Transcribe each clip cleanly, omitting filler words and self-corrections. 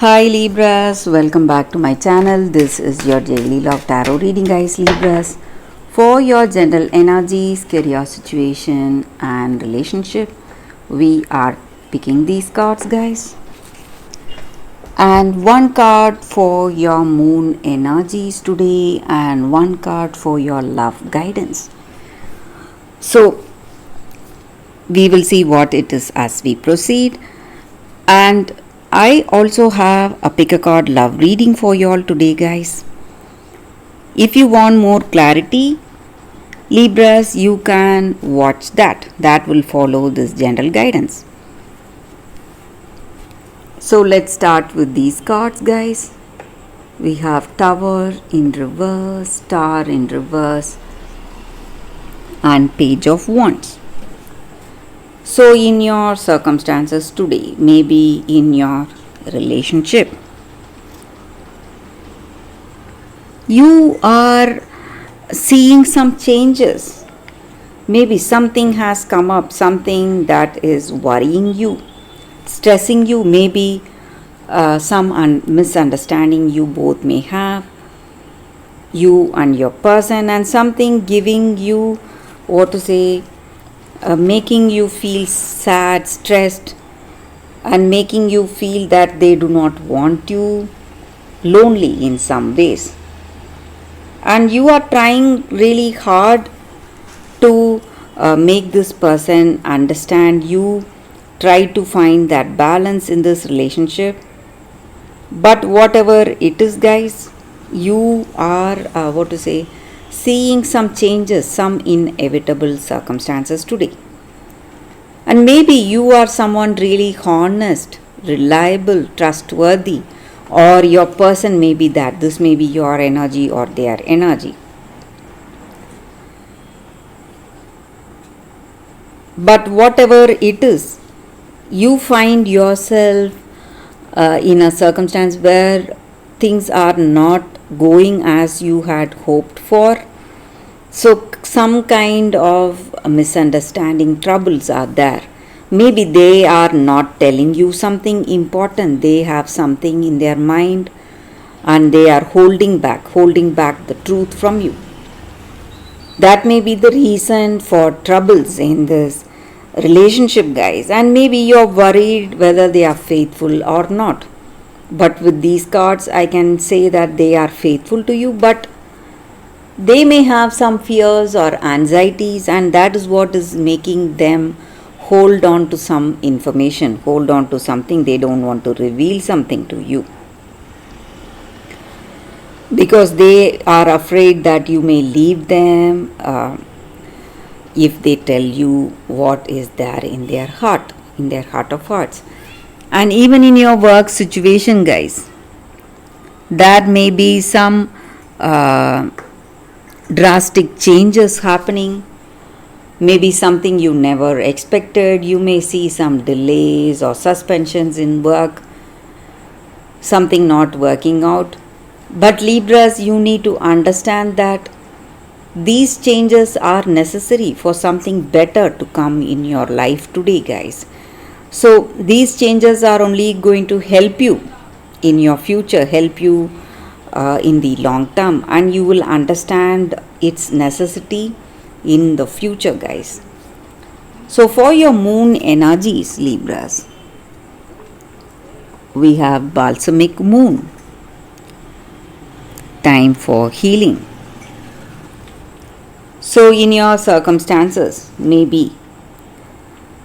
Hi Libras, welcome back to my channel. This is your daily love tarot reading, guys. Libras, for your general energies, career situation and relationship, we are picking these cards, guys. And one card for your moon energies today and one card for your love guidance. So we will see what it is as we proceed. And I also have a pick a card love reading for you all today, guys. If you want more clarity, Libras, you can watch that. That will follow this general guidance. So let's start with these cards, guys. We have Tower in reverse, Star in reverse, and Page of Wands. So in your circumstances today, maybe in your relationship, you are seeing some changes. Maybe something has come up, something that is worrying you, stressing you, maybe some misunderstanding you both may have, you and your person, and something giving you, making you feel sad, stressed, and making you feel that they do not want you, lonely in some ways. And you are trying really hard to make this person understand you, try to find that balance in this relationship. But whatever it is, guys, you are, seeing some changes, some inevitable circumstances today. And maybe you are someone really honest, reliable, trustworthy, or your person may be that. This may be your energy or their energy. But whatever it is, you find yourself in a circumstance where things are not going as you had hoped for. So some kind of misunderstanding, troubles are there. Maybe they are not telling you something important. They have something in their mind and they are holding back the truth from you. That may be the reason for troubles in this relationship, guys. And maybe you're worried whether they are faithful or not. But with these cards, I can say that they are faithful to you, but they may have some fears or anxieties, and that is what is making them hold on to some information, hold on to something. They don't want to reveal something to you because they are afraid that you may leave them if they tell you what is there in their heart of hearts. And even in your work situation, guys, there may be some drastic changes happening, maybe something you never expected. You may see some delays or suspensions in work, something not working out. But Libras, you need to understand that these changes are necessary for something better to come in your life today, guys. So these changes are only going to help you in your future, help you in the long term, and you will understand its necessity in the future, guys. So for your moon energies, Libras, we have balsamic moon, time for healing. So in your circumstances, maybe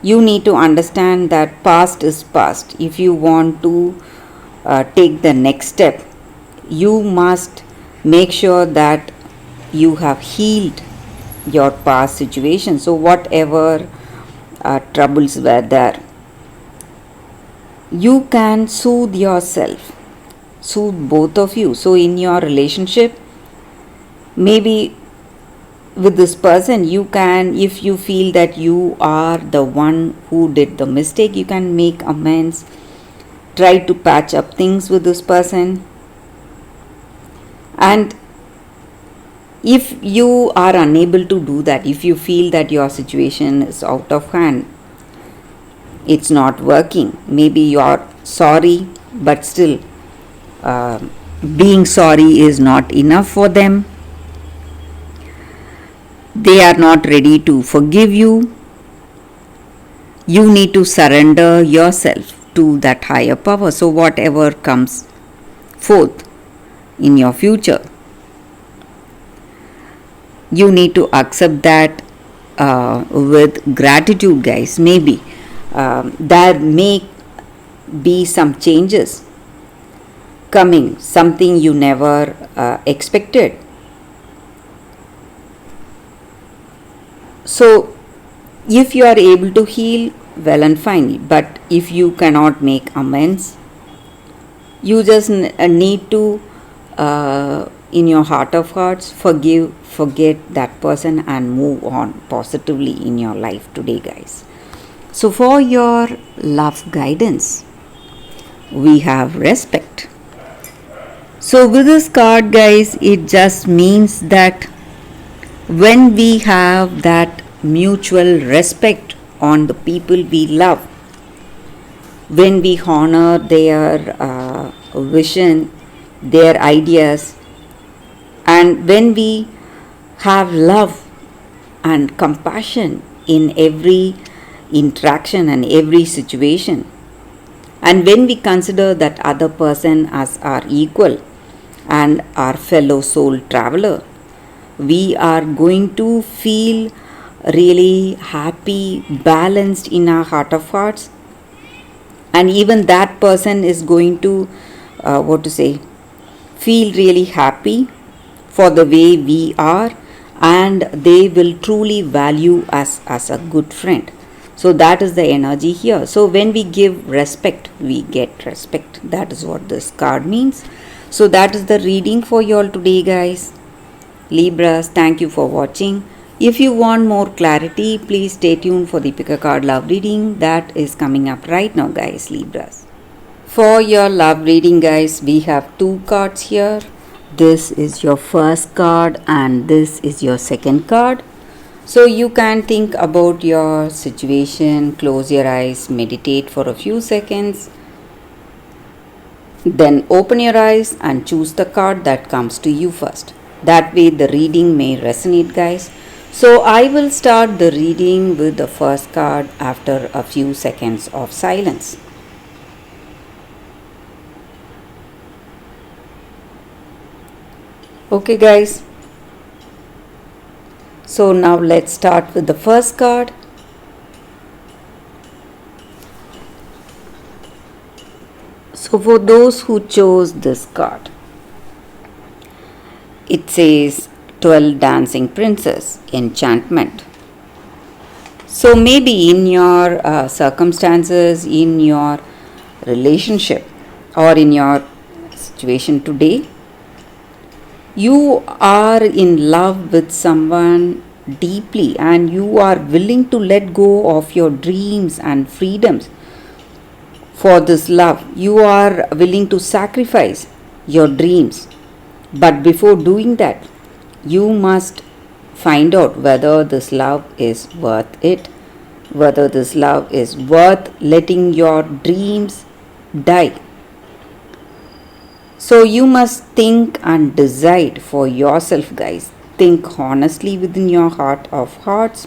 you need to understand that past is past. If you want to take the next step, you must make sure that you have healed your past situation. So whatever troubles were there, you can soothe yourself, soothe both of you. So in your relationship, maybe with this person, you can, if you feel that you are the one who did the mistake, you can make amends, try to patch up things with this person. And if you are unable to do that, if you feel that your situation is out of hand, it's not working, maybe your sorry, but still uh, being sorry is not enough for them. They are not ready to forgive you. You need to surrender yourself to that higher power. So, whatever comes forth in your future, you need to accept that with gratitude, guys. Maybe there may be some changes coming, something you never expected. So, if you are able to heal, well and fine, but if you cannot make amends, you just need to, in your heart of hearts, forget that person and move on positively in your life today, guys. So, for your love guidance, we have respect. So, with this card, guys, it just means that when we have that mutual respect on the people we love, when we honor their vision, their ideas, and when we have love and compassion in every interaction and every situation, and when we consider that other person as our equal and our fellow soul traveler, we are going to feel really happy, balanced in our heart of hearts, and even that person is going to, feel really happy for the way we are, and they will truly value us as a good friend. So that is the energy here. So when we give respect, we get respect. That is what this card means. So that is the reading for you all today, guys. Libras, thank you for watching. If you want more clarity, please stay tuned for the pick a card love reading that is coming up right now, guys. Libras. For your love reading, guys, we have two cards here. This is your first card and this is your second card. So you can think about your situation, close your eyes, meditate for a few seconds. Then open your eyes and choose the card that comes to you first. That way the reading may resonate, guys. So I will start the reading with the first card after a few seconds of silence. Okay, guys. So now let's start with the first card. So for those who chose this card, it says 12 Dancing Princess, Enchantment. So maybe in your circumstances, in your relationship, or in your situation today, you are in love with someone deeply and you are willing to let go of your dreams and freedoms for this love. You are willing to sacrifice your dreams. But before doing that, you must find out whether this love is worth it, whether this love is worth letting your dreams die. So you must think and decide for yourself, guys. Think honestly within your heart of hearts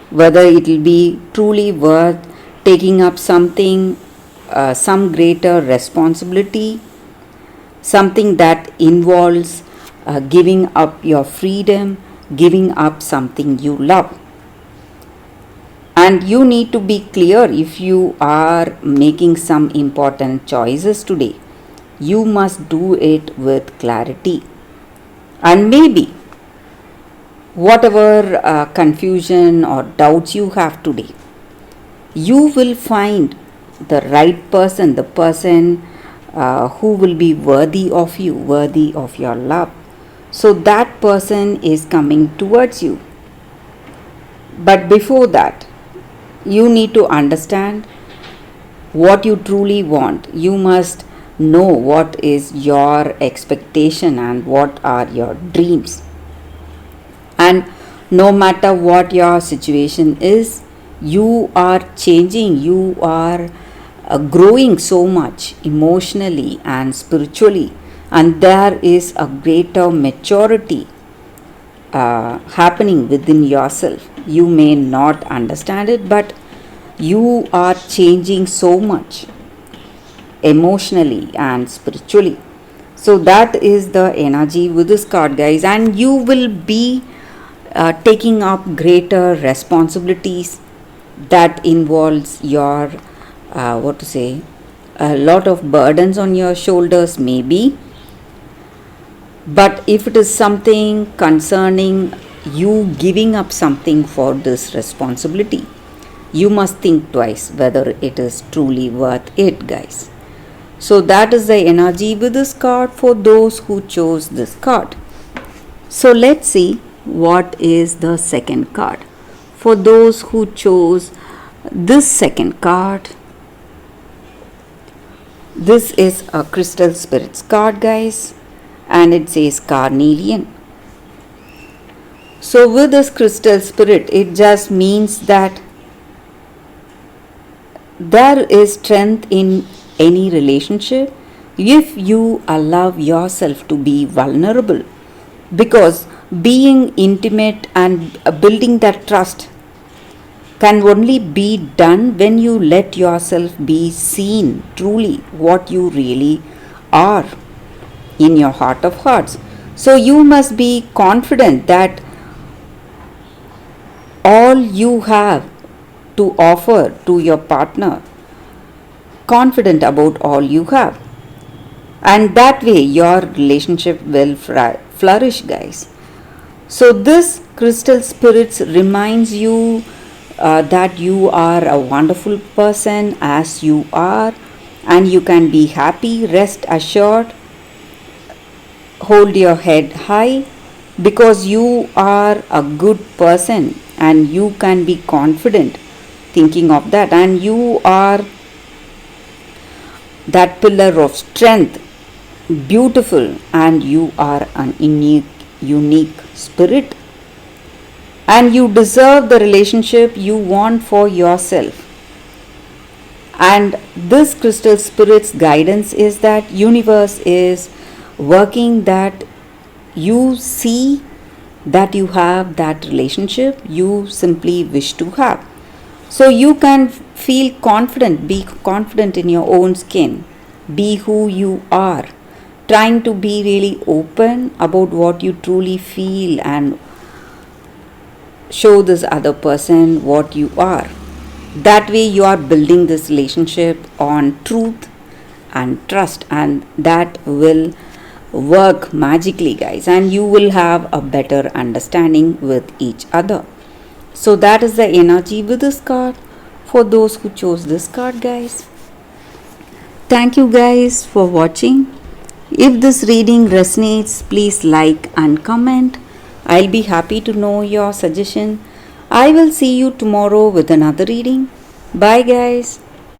whether it will be truly worth taking up something, some greater responsibility, something that involves giving up your freedom, giving up something you love. And you need to be clear if you are making some important choices today. You must do it with clarity. And maybe whatever confusion or doubts you have today, you will find the right person, the person who will be worthy of you, worthy of your love. So that person is coming towards you. But before that, you need to understand what you truly want. You must know what is your expectation and what are your dreams. And no matter what your situation is, you are changing, you are growing so much emotionally and spiritually, and there is a greater maturity happening within yourself. You may not understand it, but you are changing so much emotionally and spiritually. So that is the energy with this card, guys, and you will be taking up greater responsibilities that involves your what to say, a lot of burdens on your shoulders maybe. But if it is something concerning you giving up something for this responsibility, you must think twice whether it is truly worth it, guys. So that is the energy with this card for those who chose this card. So let's see what is the second card. For those who chose this second card, this is a Crystal Spirits card, guys, and it says Carnelian. So with this Crystal Spirit, it just means that there is strength in any relationship if you allow yourself to be vulnerable, because being intimate and building that trust can only be done when you let yourself be seen truly what you really are in your heart of hearts. So you must be confident that all you have to offer to your partner, confident about all you have, and that way your relationship will flourish, guys. So this Crystal Spirits reminds you that you are a wonderful person as you are, and you can be happy, rest assured, hold your head high, because you are a good person and you can be confident thinking of that, and you are that pillar of strength, beautiful, and you are an unique spirit, and you deserve the relationship you want for yourself. And this Crystal Spirit's guidance is that universe is working that you see that you have that relationship you simply wish to have. So you can feel confident, be confident in your own skin, be who you are, trying to be really open about what you truly feel and show this other person what you are. That way you are building this relationship on truth and trust, and that will work magically, guys, and you will have a better understanding with each other. So that is the energy with this card for those who chose this card, guys. Thank you guys for watching. If this reading resonates, please like and comment. I'll be happy to know your suggestion. I will see you tomorrow with another reading. Bye guys.